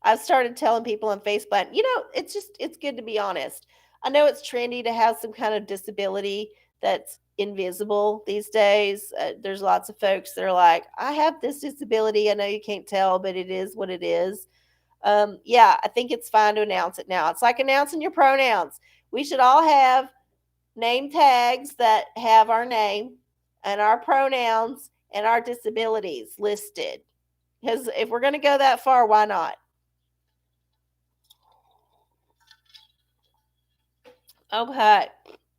I've started telling people on Facebook, it's good to be honest. I know it's trendy to have some kind of disability that's invisible these days. There's lots of folks that are like, I have this disability. I know you can't tell, but it is what it is. Yeah, I think it's fine to announce it now. It's like announcing your pronouns. We should all have name tags that have our name and our pronouns and our disabilities listed. Because if we're going to go that far, why not? Okay.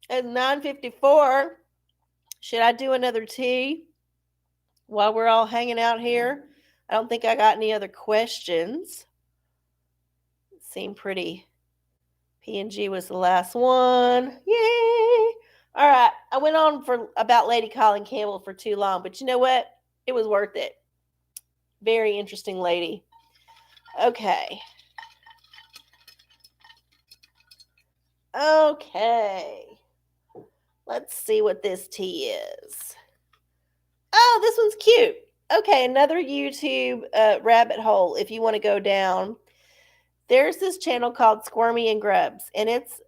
At 9:54, should I do another tea while we're all hanging out here? I don't think I got any other questions. Seemed pretty. P&G was the last one. Yay! All right. I went on for about Lady Colin Campbell for too long, but you know what? It was worth it. Very interesting lady. Okay. Okay. Let's see what this tea is. Oh, this one's cute. Okay, another YouTube rabbit hole if you want to go down. There's this channel called Squirmy and Grubs, and it's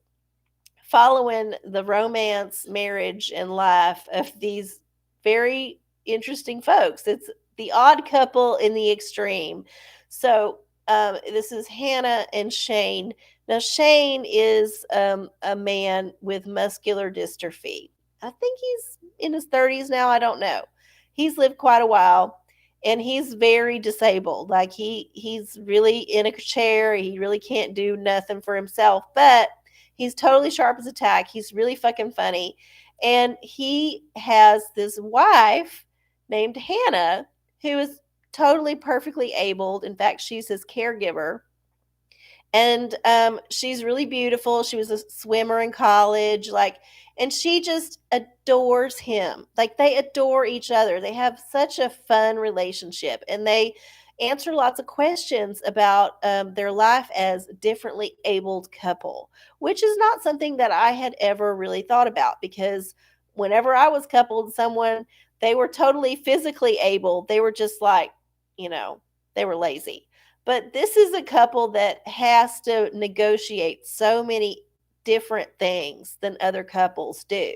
following the romance, marriage, and life of these very interesting folks. It's the odd couple in the extreme. So this is Hannah and Shane. Now, Shane is a man with muscular dystrophy. I think he's in his 30s now. I don't know. He's lived quite a while and he's very disabled. Like he's really in a chair. He really can't do nothing for himself, but he's totally sharp as a tack. He's really fucking funny. And he has this wife named Hannah who is totally perfectly abled. In fact, she's his caregiver. And she's really beautiful. She was a swimmer in college, and she just adores him. Like they adore each other. They have such a fun relationship, and they answer lots of questions about their life as differently abled couple, which is not something that I had ever really thought about because whenever I was coupled with someone, they were totally physically able. They were just like, they were lazy. But this is a couple that has to negotiate so many different things than other couples do.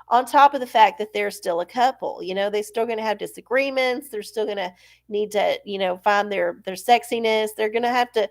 On top of the fact that they're still a couple, they're still going to have disagreements. They're still going to need to, find their sexiness. They're going to have to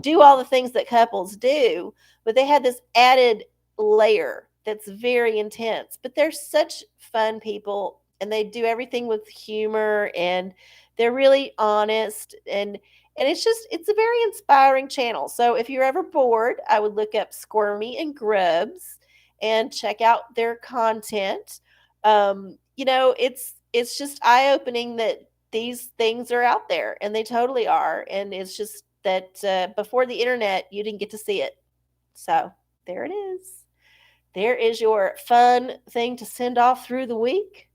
do all the things that couples do. But they have this added layer that's very intense. But they're such fun people and they do everything with humor and they're really honest and it's a very inspiring channel. So if you're ever bored, I would look up Squirmy and Grubs and check out their content. It's just eye-opening that these things are out there, and they totally are. And it's just that before the internet, you didn't get to see it. So there it is. There is your fun thing to send off through the week.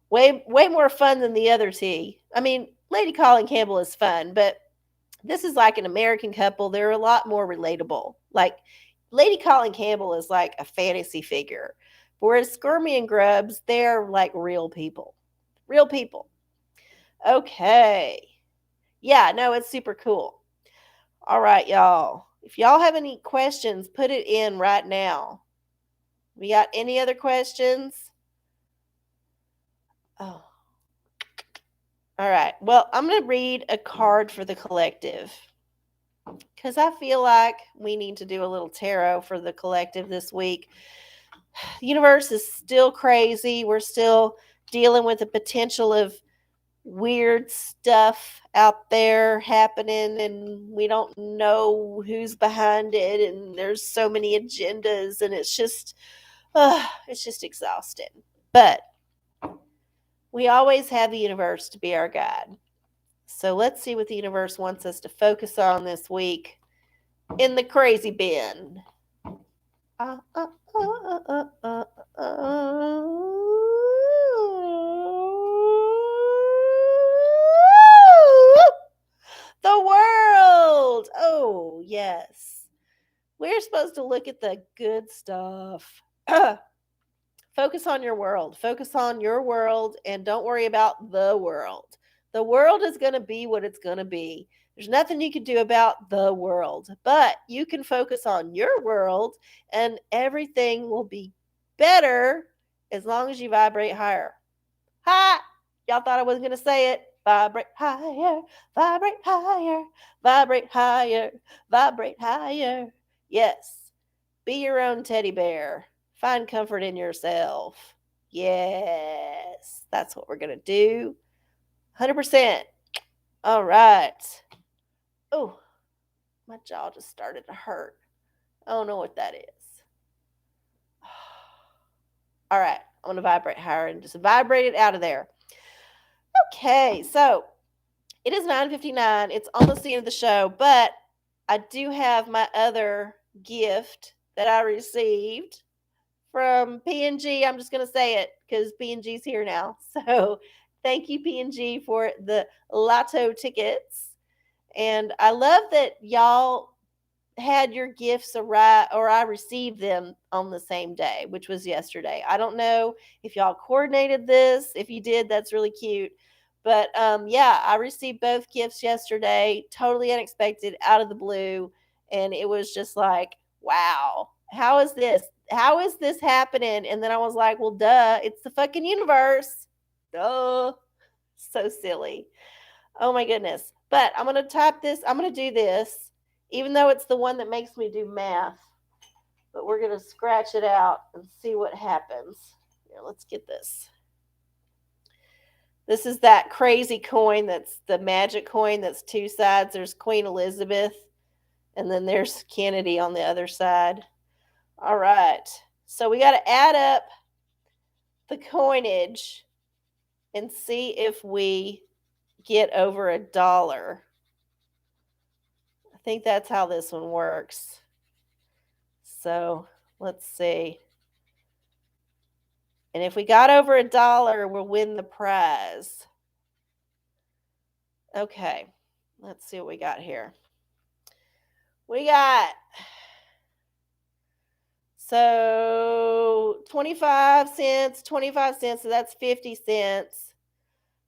Way more fun than the other tea. I mean, Lady Colin Campbell is fun, but this is like an American couple. They're a lot more relatable. Like Lady Colin Campbell is like a fantasy figure, whereas Skirmy and Grubbs, they're like real people. Real people. Okay. Yeah, no, it's super cool. All right, y'all. If y'all have any questions, put it in right now. We got any other questions? Oh. All right. Well, I'm going to read a card for the collective because I feel like we need to do a little tarot for the collective this week. The universe is still crazy. We're still dealing with the potential of weird stuff out there happening, and we don't know who's behind it, and there's so many agendas, and it's just exhausting. But we always have the universe to be our guide. So let's see what the universe wants us to focus on this week in the crazy bin. The world. Oh, yes. We're supposed to look at the good stuff. Focus on your world. Focus on your world and don't worry about the world. The world is going to be what it's going to be. There's nothing you can do about the world, but you can focus on your world and everything will be better as long as you vibrate higher. Ha! Y'all thought I wasn't going to say it. Vibrate higher, vibrate higher, vibrate higher, vibrate higher. Yes. Be your own teddy bear. Find comfort in yourself. Yes. That's what we're going to do. 100%. All right. Oh, my jaw just started to hurt. I don't know what that is. All right. I'm going to vibrate higher and just vibrate it out of there. Okay. So it is 9:59. It's almost the end of the show, but I do have my other gift that I received from P&G. I'm just going to say it because P&G's here now. So thank you, P&G, for the lotto tickets. And I love that y'all had your gifts arrive, or I received them on the same day, which was yesterday. I don't know if y'all coordinated this. If you did, that's really cute. But yeah, I received both gifts yesterday, totally unexpected, out of the blue. And it was just like, wow, how is this? How is this happening? And then I was like, well, duh, it's the fucking universe. Duh. So silly. Oh my goodness. But I'm going to type this. I'm going to do this, even though it's the one that makes me do math. But we're going to scratch it out and see what happens. Here, let's get this. This is that crazy coin that's the magic coin that's two sides. There's Queen Elizabeth, and then there's Kennedy on the other side. All right. So we got to add up the coinage and see if we get over $1. I think that's how this one works. So let's see. And if we got over $1, we'll win the prize. Okay. Let's see what we got here. We got, so 25 cents, 25 cents. So that's 50 cents.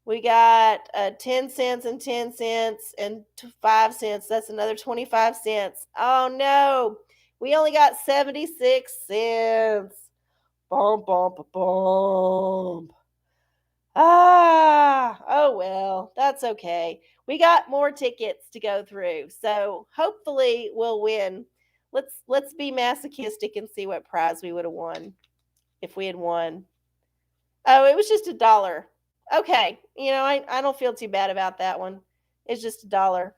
We got 10 cents and 10 cents and 5 cents. That's another 25 cents. Oh, no. We only got 76 cents. Bump, bump, bump. Oh, well, that's okay. We got more tickets to go through. So hopefully we'll win. Let's be masochistic and see what prize we would have won if we had won. Oh, it was just $1. Okay. I don't feel too bad about that one. It's just $1.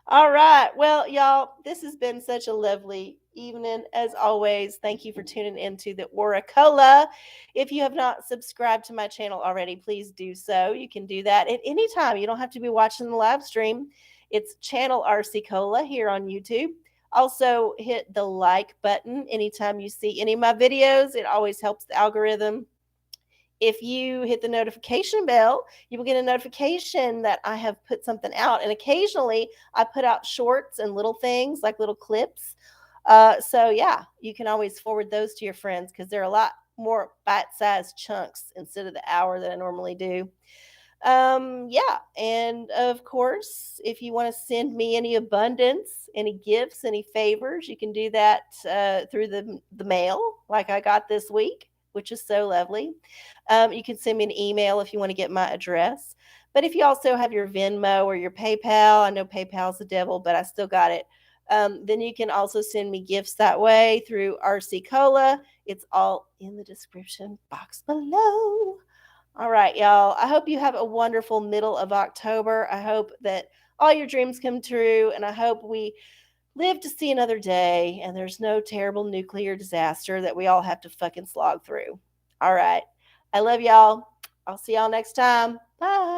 All right. Well, y'all, this has been such a lovely evening. As always, thank you for tuning into the OraCola. If you have not subscribed to my channel already, please do so. You can do that at any time. You don't have to be watching the live stream. It's channel arcieoracola here on YouTube. Also, hit the like button anytime you see any of my videos. It always helps the algorithm. If you hit the notification bell, you will get a notification that I have put something out. And occasionally I put out shorts and little things like little clips. So, yeah, you can always forward those to your friends because they're a lot more bite sized chunks instead of the hour that I normally do. Yeah, and of course, if you want to send me any abundance, any gifts, any favors, you can do that through the mail, like I got this week, which is so lovely. You can send me an email if you want to get my address. But if you also have your Venmo or your PayPal, I know PayPal's the devil, but I still got it. Then you can also send me gifts that way through RC Cola. It's all in the description box below. All right, y'all. I hope you have a wonderful middle of October. I hope that all your dreams come true, and I hope we live to see another day and there's no terrible nuclear disaster that we all have to fucking slog through. All right. I love y'all. I'll see y'all next time. Bye.